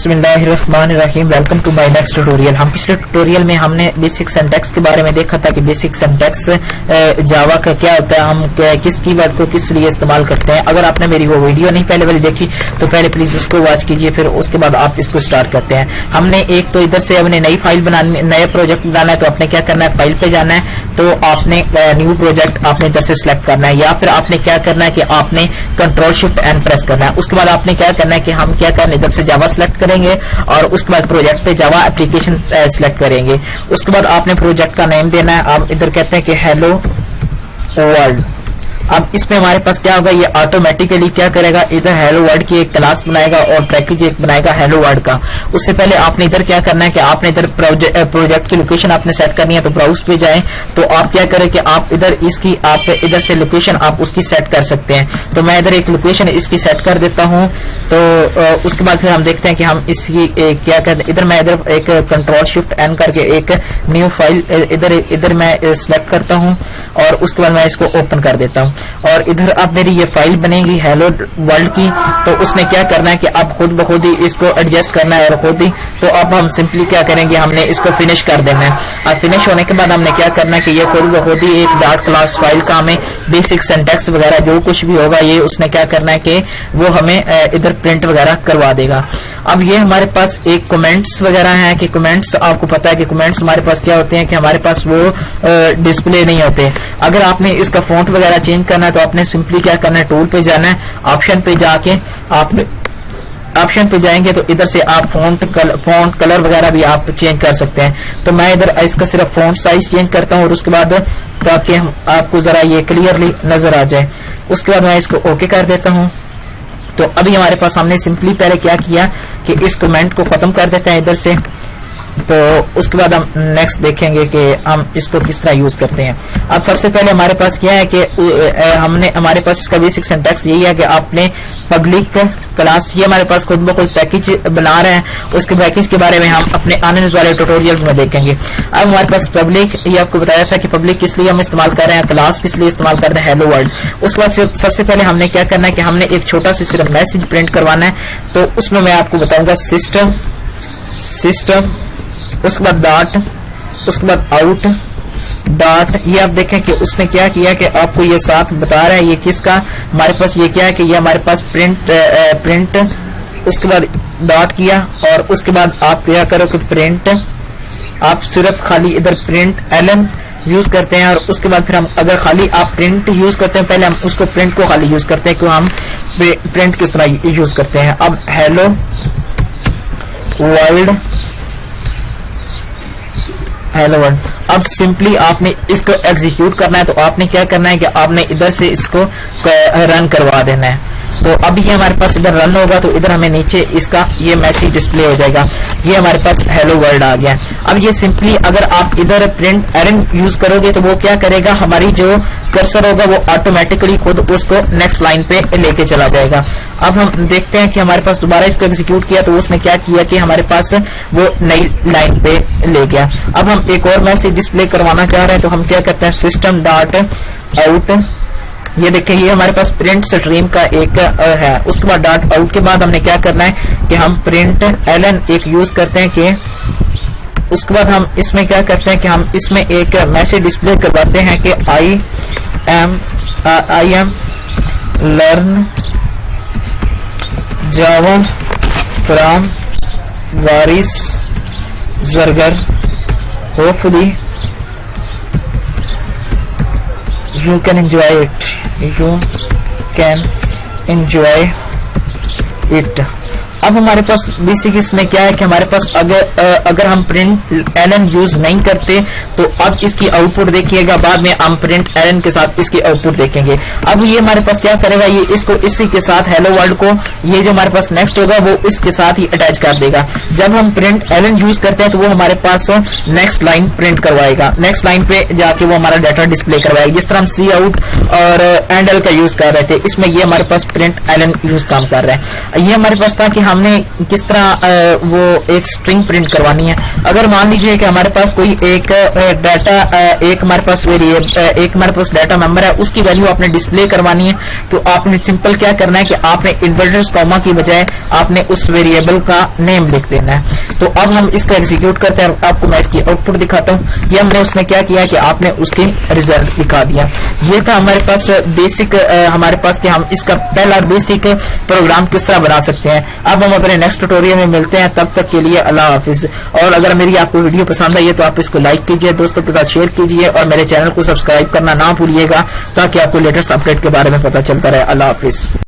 बिस्मिल्लाहिर्रहमानिर्रहीम। Welcome to my next tutorial. हम पिछले ट्यूटोरियल में हमने बेसिक सिंटैक्स के बारे में देखा था कि बेसिक सिंटैक्स जावा का क्या होता है, हम किस कीवर्ड को किस लिए इस्तेमाल करते हैं। अगर आपने मेरी वो वीडियो नहीं पहले वाली देखी तो पहले प्लीज उसको वॉच कीजिए, फिर उसके बाद आप इसको स्टार्ट करते हैं। हमने एक तो इधर से अपने नई फाइल बनानी, नया प्रोजेक्ट बनाना है, तो आपने क्या करना है, फाइल पे जाना है, तो आपने न्यू प्रोजेक्ट आपने इधर से सिलेक्ट करना है, या फिर आपने क्या करना है कि आपने कंट्रोल शिफ्ट एन प्रेस करना है। उसके बाद आपने क्या करना है कि हम क्या करना है, इधर से जावा सिलेक्ट करेंगे और उसके बाद प्रोजेक्ट पे जावा एप्लीकेशन सिलेक्ट करेंगे। उसके बाद आपने प्रोजेक्ट का नेम देना है। आप इधर कहते हैं कि हेलो वर्ल्ड। अब इसमें हमारे पास क्या होगा, ये ऑटोमेटिकली क्या करेगा, इधर हेलो वर्ल्ड की एक क्लास बनाएगा और पैकेज एक बनाएगा हेलो वर्ल्ड का। उससे पहले आपने इधर क्या करना है कि आपने इधर प्रोजेक्ट की लोकेशन आपने सेट करनी है, तो ब्राउज पे जाएं, तो आप क्या करें कि आप इधर इसकी आप इधर से लोकेशन आप उसकी सेट कर सकते हैं। तो मैं इधर एक लोकेशन इसकी सेट कर देता हूं। तो उसके बाद फिर हम देखते हैं कि हम इसकी क्या करते हैं। इधर मैं इधर एक कंट्रोल शिफ्ट एन करके एक न्यू फाइल इधर मैं सिलेक्ट करता हूं और उसके बाद मैं इसको ओपन कर देता हूं। और इधर अब मेरी ये फाइल बनेगी हेलो वर्ल्ड की। तो उसने क्या करना है कि अब खुद ब खुद ही इसको एडजस्ट करना है और खुद ही। तो अब हम सिंपली क्या करेंगे, हमने इसको फिनिश कर देना है। और फिनिश होने के बाद हमने क्या करना है कि ये खुद ब खुद ही एक डॉट क्लास फाइल का हमें बेसिक सिंटैक्स वगैरह जो कुछ भी होगा ये उसने क्या करना है कि वो हमें इधर प्रिंट वगैरह करवा देगा। अब ये हमारे पास एक कमेंट्स वगैरह है कि कमेंट्स, आपको पता है कि कमेंट्स हमारे पास क्या होते हैं कि हमारे पास वो डिस्प्ले नहीं होते। अगर आपने इसका फॉन्ट वगैरह चेंज करना है तो आपने सिंपली क्या करना है, टूल पे जाना है, ऑप्शन पे जाके आपने ऑप्शन पे जाएंगे तो इधर से आप फॉन्ट कलर वगैरह भी आप चेंज कर सकते हैं। तो मैं इधर इसका सिर्फ फॉन्ट साइज चेंज करता हूँ और उसके बाद ताकि आपको जरा ये क्लियरली नजर आ जाए। उसके बाद मैं इसको ओके कर देता हूँ। तो अभी हमारे पास हमने सिंपली पहले क्या किया कि इस कमेंट को खत्म कर देते हैं इधर से। तो उसके बाद हम नेक्स्ट देखेंगे कि हम इसको किस तरह यूज करते हैं। अब सबसे पहले हमारे पास क्या है कि हमारे पास इसका बेसिक सिंटैक्स यही है कि आपने पब्लिक क्लास, ये हमारे पास खुद ब खुद पैकेज बना रहे हैं, उसके पैकेज के बारे में हम अपने आने वाले ट्यूटोरियल्स में देखेंगे। अब हमारे पास पब्लिक, ये आपको बताया था कि पब्लिक किस लिए हम इस्तेमाल कर रहे हैं, क्लास किस लिए इस्तेमाल कर रहे हैं, हेलो वर्ल्ड। उसके बाद सबसे पहले हमने क्या करना है कि हमने एक छोटा सा सिर्फ मैसेज प्रिंट करवाना है। तो उसमें मैं आपको बताऊंगा सिस्टम, उसके बाद डॉट, उसके बाद आउट डॉट। ये आप देखें कि उसने क्या किया कि आपको ये साथ बता रहा है ये किसका, हमारे पास ये क्या है कि ये हमारे पास प्रिंट उसके बाद डॉट किया और उसके बाद आप क्या करो कि प्रिंट, आप सिर्फ खाली इधर प्रिंट एलन यूज करते हैं। और उसके बाद फिर हम अगर खाली आप प्रिंट यूज करते हैं, पहले हम उसको प्रिंट को खाली यूज करते हैं कि हम प्रिंट किस तरह यूज करते हैं। अब हेलो वर्ल्ड, हेलो वर्ल्ड। अब सिंपली आपने इसको एग्जीक्यूट करना है। तो आपने क्या करना है कि आपने इधर से इसको रन करवा देना है। तो अब ये हमारे पास इधर रन होगा तो इधर हमें नीचे इसका ये मैसेज डिस्प्ले हो जाएगा, ये हमारे पास हेलो वर्ल्ड आ गया। अब ये सिंपली अगर आप इधर प्रिंट एरन यूज करोगे तो वो क्या करेगा, हमारी जो कर्सर होगा वो ऑटोमेटिकली खुद उसको नेक्स्ट लाइन पे लेके चला जाएगा। अब हम देखते हैं कि हमारे पास दोबारा इसको एग्जीक्यूट किया तो उसने क्या किया कि हमारे पास वो नई लाइन पे ले गया। अब हम एक और मैसेज डिस्प्ले करवाना चाह रहे हैं तो हम क्या करते हैं, सिस्टम डॉट आउट। ये देखिए ये हमारे पास प्रिंट स्ट्रीम का एक है। उसके बाद डॉट आउट के बाद हमने क्या करना है कि हम प्रिंट एलन एक यूज करते हैं कि उसके बाद हम इसमें क्या करते हैं कि हम इसमें एक मैसेज डिस्प्ले करवाते हैं कि I am learn Java from Waris Zargar, hopefully you can enjoy it, you can enjoy it। अब हमारे पास बेसिक इसमें क्या है कि हमारे पास अगर हम प्रिंट एलन यूज नहीं करते तो अब इसकी आउटपुट देखिएगा, बाद में हम प्रिंट एलन के साथ इसकी आउटपुट देखेंगे। अब ये हमारे पास क्या करेगा, ये इसको इसी के साथ हेलो वर्ल्ड को ये जो हमारे पास नेक्स्ट होगा वो इसके साथ ही अटैच कर देगा। जब हम प्रिंट एलन यूज करते हैं तो वो हमारे पास नेक्स्ट लाइन प्रिंट करवाएगा, नेक्स्ट लाइन पे जाके वो हमारा डाटा डिस्प्ले करवाएगा। जिस तरह हम सी आउट और एंडल का यूज कर रहे थे, इसमें ये हमारे पास प्रिंट एलन यूज काम कर रहा है। ये हमारे पास था कि हमने किस तरह वो एक स्ट्रिंग प्रिंट करवानी है। अगर मान लीजिए कि हमारे पास कोई एक डाटा एक हमारे पास एक हमारे पास डाटा मेंबर है, उसकी वैल्यू आपने डिस्प्ले करवानी है, तो आपने सिंपल क्या करना है कि आपने इन्वर्टेड कॉमा की बजाय आपने उस वेरिएबल का नेम लिख देना है। तो अब हम इसका एग्जीक्यूट करते हैं, आपको मैं इसकी आउटपुट दिखाता हूं। ये हमने उसने क्या किया कि आपने उसकी रिजल्ट दिखा दिया। ये था हमारे पास बेसिक हमारे पास कि हम इसका पहला बेसिक प्रोग्राम किस तरह बना सकते हैं। अब हम अपने नेक्स्ट ट्यूटोरियल में मिलते हैं, तब तक के लिए अल्लाह हाफिज। और अगर मेरी आपको वीडियो पसंद आई है तो आप इसको लाइक कीजिए, दोस्तों के साथ शेयर कीजिए और मेरे चैनल को सब्सक्राइब करना ना भूलिएगा ताकि आपको लेटेस्ट अपडेट के बारे में पता चलता रहे। अल्लाह हाफिज।